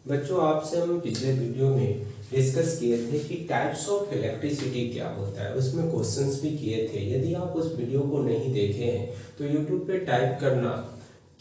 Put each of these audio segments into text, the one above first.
बच्चों आपसे हम पिछले वीडियो में डिस्कस किए थे कि टाइप्स ऑफ इलेक्ट्रिसिटी क्या होता है, उसमें क्वेश्चंस भी किए थे। यदि आप उस वीडियो को नहीं देखे हैं तो यूट्यूब पे टाइप करना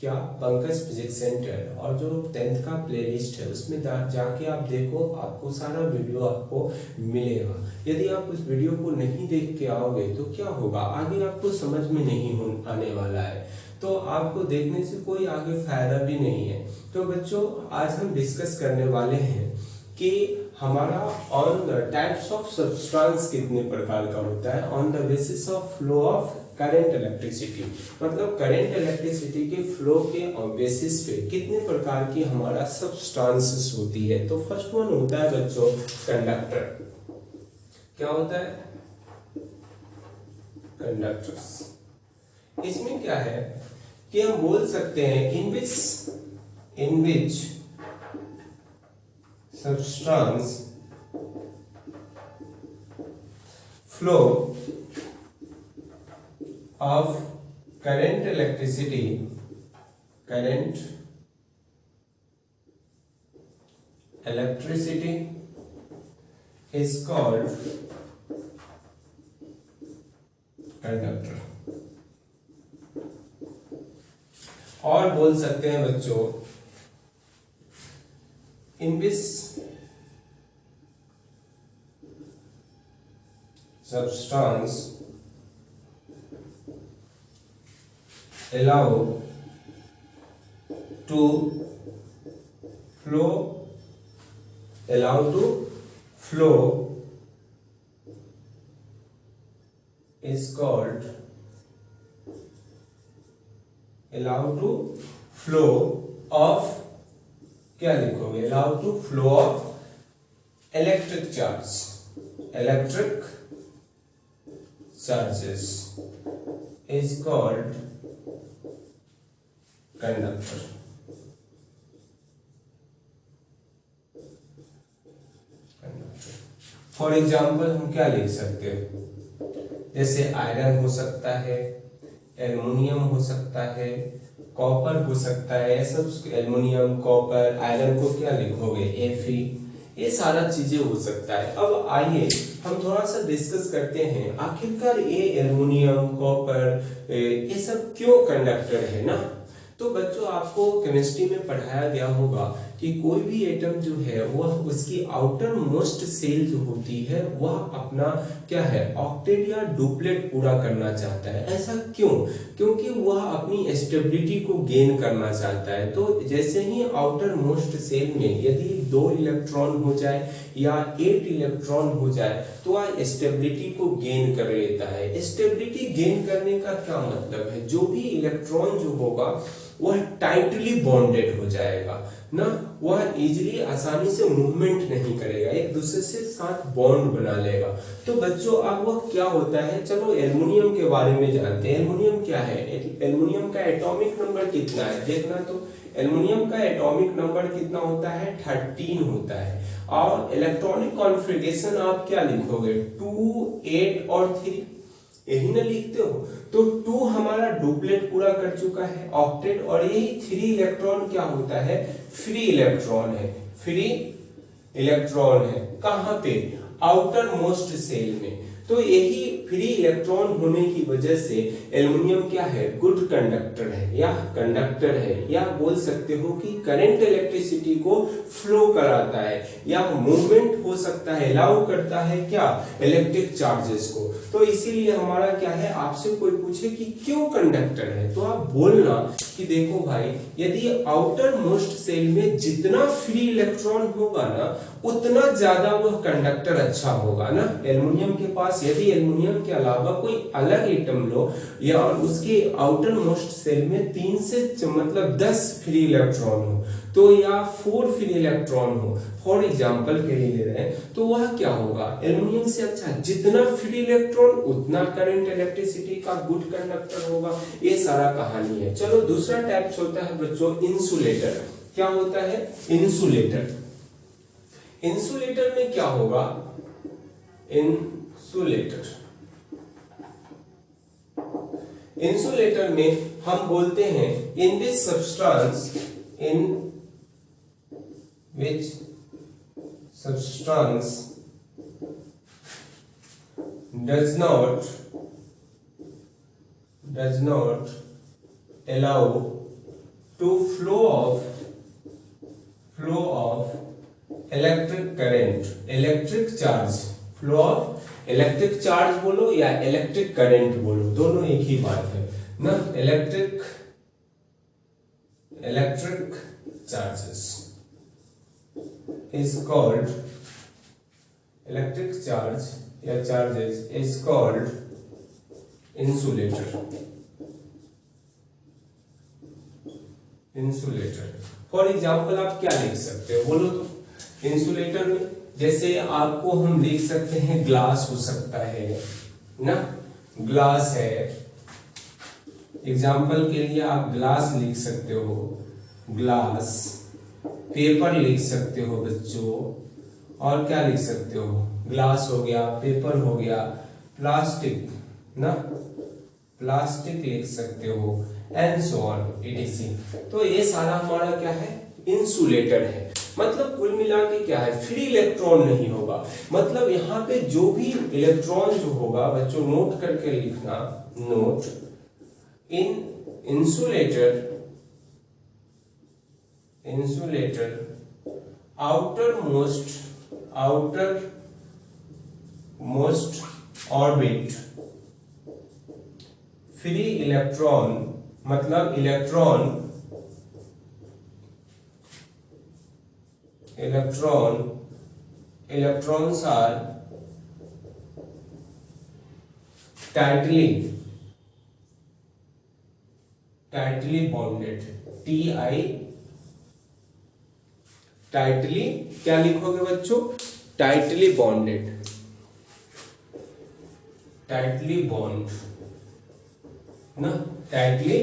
क्या पंकज फिजिक्स सेंटर और जो 10th का प्लेलिस्ट है उसमें जाके आप देखो, आपको सारा वीडियो आपको मिलेगा। यदि आप उस वीडियो को नहीं देख के आओगे तो क्या होगा, आगे आपको समझ में नहीं आने वाला है, तो आपको देखने से कोई आगे फायदा भी नहीं है। तो बच्चों आज हम डिस्कस करने वाले हैं कि हमारा on the types of substance कितने प्रकार का होता है on the basis of flow of current electricity. मतलब करंट इलेक्ट्रिसिटी के फ्लो के बेसिस पे कितने प्रकार की हमारा सब्सटेंसेस होती है। तो फर्स्ट वन होता है बच्चों कंडक्टर। क्या होता है? कंडक्टर्स। इसमें क्या है कि हम बोल सकते हैं इन विच substance flow of current electricity is called conductor। और बोल सकते हैं बच्चों in which substance allow to flow is called allow to flow of, क्या लिखोगे, allow to flow of electric charges is called conductor। For example हम क्या लिख सकते हैं, जैसे आयरन हो सकता है, एल्युमिनियम हो सकता है, कॉपर हो सकता है। सब एल्युमिनियम, कॉपर, आयरन को क्या लिखोगे, Fe। ये सारा चीजें हो सकता है। अब आइए हम थोड़ा सा डिस्कस करते हैं आखिरकार ये एल्युमिनियम, कॉपर ये सब क्यों कंडक्टर है ना। तो बच्चों आपको केमिस्ट्री में पढ़ाया गया होगा कि कोई भी एटम जो है वह उसकी आउटर मोस्ट सेल जो होती है वह अपना क्या है, ऑक्टेट या डुप्लेट पूरा करना चाहता है। ऐसा क्यों? क्योंकि वह अपनी स्टेबिलिटी को गेन करना चाहता है। तो जैसे ही आउटर मोस्ट सेल में यदि 2 इलेक्ट्रॉन हो जाए या 8 इलेक्ट्रॉन हो जाए तो वह स्टेबिलिटी को गेन कर लेता है। स्टेबिलिटी गेन करने का क्या मतलब है, जो भी इलेक्ट्रॉन जो होगा वह टाइटली बॉन्डेड हो जाएगा ना, वह इजीली आसानी से मूवमेंट नहीं करेगा, एक दूसरे से साथ बॉन्ड बना लेगा। तो बच्चों अब वह क्या होता है, चलो एल्युमिनियम के बारे में जानते हैं। एल्युमिनियम क्या है, एल्युमिनियम का एटॉमिक नंबर कितना है देखना। तो एल्युमिनियम का एटॉमिक नंबर कितना होता है, 13 होता है। और इलेक्ट्रॉनिक कॉन्फ़िगरेशन आप क्या लिखोगे, 2, 8 और 3, यही ना लिखते हो। तो 2 हमारा डुप्लेट पूरा कर चुका है, ऑक्टेट, और यही 3 इलेक्ट्रॉन क्या होता है, फ्री इलेक्ट्रॉन है। फ्री इलेक्ट्रॉन है कहां पे, आउटर मोस्ट सेल में। तो यही फ्री इलेक्ट्रॉन होने की वजह से एल्युमिनियम क्या है, गुड कंडक्टर है या कंडक्टर है, या बोल सकते हो कि करंट इलेक्ट्रिसिटी को फ्लो कराता है या मूवमेंट हो सकता है, अलाउ करता है क्या, इलेक्ट्रिक चार्जेस को। तो इसीलिए हमारा क्या है, आपसे कोई पूछे कि क्यों कंडक्टर है तो आप बोलना कि देखो भाई, यदि आउटर मोस्ट सेल में जितना फ्री इलेक्ट्रॉन होगा ना उतना ज्यादा वह कंडक्टर अच्छा होगा ना। एल्युमिनियम के पास यदि एल्युमिनियम के अलावा कोई अलग एटम लो या उसके आउटर मोस्ट सेल में 3 से मतलब 10 फ्री इलेक्ट्रॉन हो तो या 4 फ्री इलेक्ट्रॉन हो, फॉर एग्जांपल के लिए ले रहे हैं, तो वह क्या होगा, एल्युमिनियम से अच्छा, जितना फ्री इलेक्ट्रॉन उतना करंट इलेक्ट्रिसिटी का गुड कंडक्टर होगा। ये सारा कहानी है। चलो दूसरा टाइप्स होता है बच्चों इंसुलेटर। क्या होता है, इंसुलेटर। इंसुलेटर में क्या होगा, इंसुलेटर में हम बोलते हैं in this substance which substance does not allow to flow of electric current, electric charge, flow of electric charge बोलो या इलेक्ट्रिक करंट बोलो, दोनों एक ही बात है ना। Electric charges is called, electric charge या charges is called insulator. For example आप क्या लिख सकते हो बोलो तो इंसुलेटर में, जैसे आपको हम लिख सकते हैं ग्लास हो सकता है ना, ग्लास है, एग्जाम्पल के लिए आप ग्लास लिख सकते हो, ग्लास, पेपर लिख सकते हो बच्चों, और क्या लिख सकते हो, ग्लास हो गया, पेपर हो गया, प्लास्टिक ना, प्लास्टिक लिख सकते हो, एंड सो ऑन etc। तो ये सारा हमारा क्या है, इंसुलेटर है। मतलब कुल मिला के क्या है, फ्री इलेक्ट्रॉन नहीं होगा, मतलब यहाँ पे जो भी इलेक्ट्रॉन जो होगा बच्चों नोट करके लिखना, note in insulator outer most orbit, free electron मतलब electrons are tightly bonded, tightly क्या लिखोगे बच्चों, tightly bonded, tightly bond ना, tightly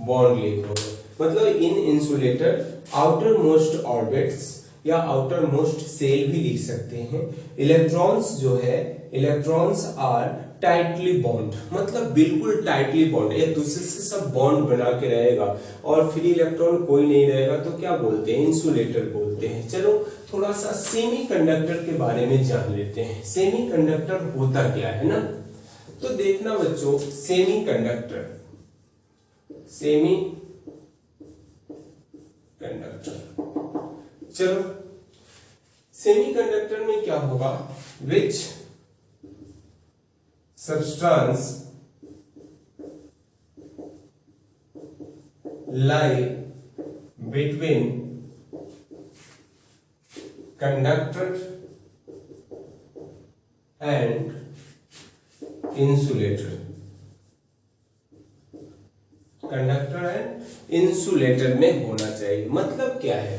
bond लिखोगे। मतलब इन इंसुलेटर आउटर मोस्ट ऑर्बिट्स या आउटर मोस्ट सेल भी लिख सकते हैं, इलेक्ट्रॉन्स जो है, इलेक्ट्रॉन्स आर टाइटली बॉन्ड, मतलब बिल्कुल टाइटली बॉन्ड, एक दूसरे से सब बॉन्ड बना के रहेगा और फ्री इलेक्ट्रॉन कोई नहीं रहेगा, तो क्या बोलते हैं, इंसुलेटर बोलते हैं। चलो थोड़ा सा सेमीकंडक्टर के बारे में जान लेते हैं, सेमीकंडक्टर होता क्या है ना। तो देखना बच्चों, सेमीकंडक्टर चलो सेमीकंडक्टर में क्या होगा, विच substance lie between conductor and insulator, conductor and insulator में होना चाहिए। मतलब क्या है,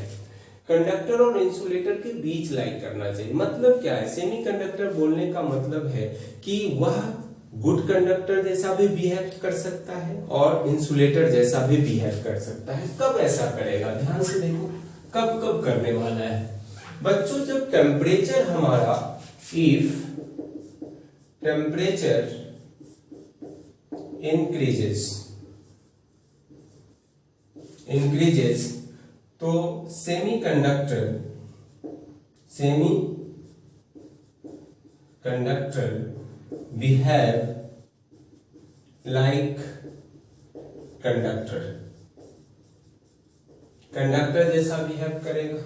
कंडक्टर और इंसुलेटर के बीच लाई करना चाहिए। मतलब क्या है, सेमीकंडक्टर बोलने का मतलब है कि वह गुड कंडक्टर जैसा भी बिहेव कर सकता है और इंसुलेटर जैसा भी बिहेव कर सकता है। कब ऐसा करेगा, ध्यान से देखो, कब कब करने वाला है बच्चों, जब टेम्परेचर हमारा, इफ टेम्परेचर increases तो सेमीकंडक्टर behave like कंडक्टर जैसा बिहेव करेगा।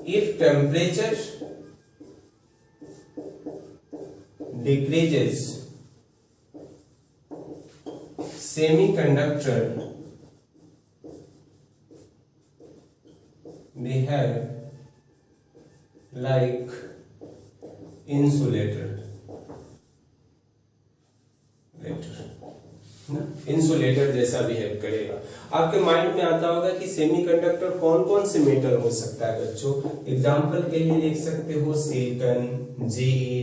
If temperature decreases, semiconductor behave like insulator, insulator जैसा बिहेव करेगा। आपके माइंड में आता होगा कि सेमीकंडक्टर कौन कौन से मेटल हो सकता है बच्चों, एग्जांपल के लिए देख सकते हो सिलिकॉन,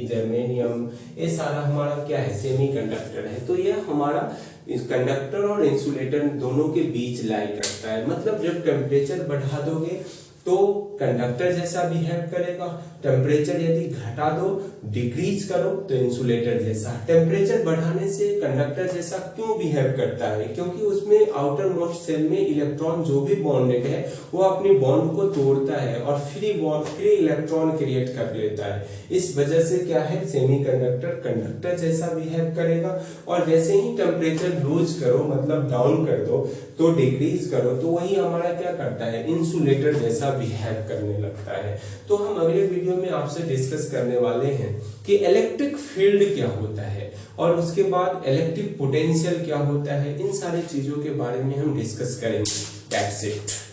जर्मेनियम, ये सारा हमारा क्या है, सेमीकंडक्टर है। तो ये हमारा कंडक्टर और इंसुलेटर दोनों के बीच लाई करता है। मतलब जब टेम्परेचर बढ़ा दोगे तो कंडक्टर जैसा बिहेव करेगा। टेम्परेचर यदि घटा दो, डिक्रीज करो, तो इंसुलेटर जैसा। टेम्परेचर बढ़ाने से कंडक्टर जैसा क्यों बिहेव करता है? क्योंकि उसमें आउटर मोस्ट सेल में इलेक्ट्रॉन जो भी बॉन्डेड है वो अपनी बॉन्ड को तोड़ता है और फ्री इलेक्ट्रॉन क्रिएट कर लेता है। इस वजह से क्या है, सेमीकंडक्टर कंडक्टर जैसा बिहेव करेगा। और जैसे ही टेम्परेचर लूज करो, मतलब डाउन कर दो, तो डिक्रीज करो, तो वही हमारा क्या करता है, इंसुलेटर जैसा बिहेव करने लगता है। तो हम अगले वीडियो में आपसे डिस्कस करने वाले हैं कि इलेक्ट्रिक फील्ड क्या होता है और उसके बाद इलेक्ट्रिक पोटेंशियल क्या होता है। इन सारी चीजों के बारे में हम डिस्कस करेंगे। That's it.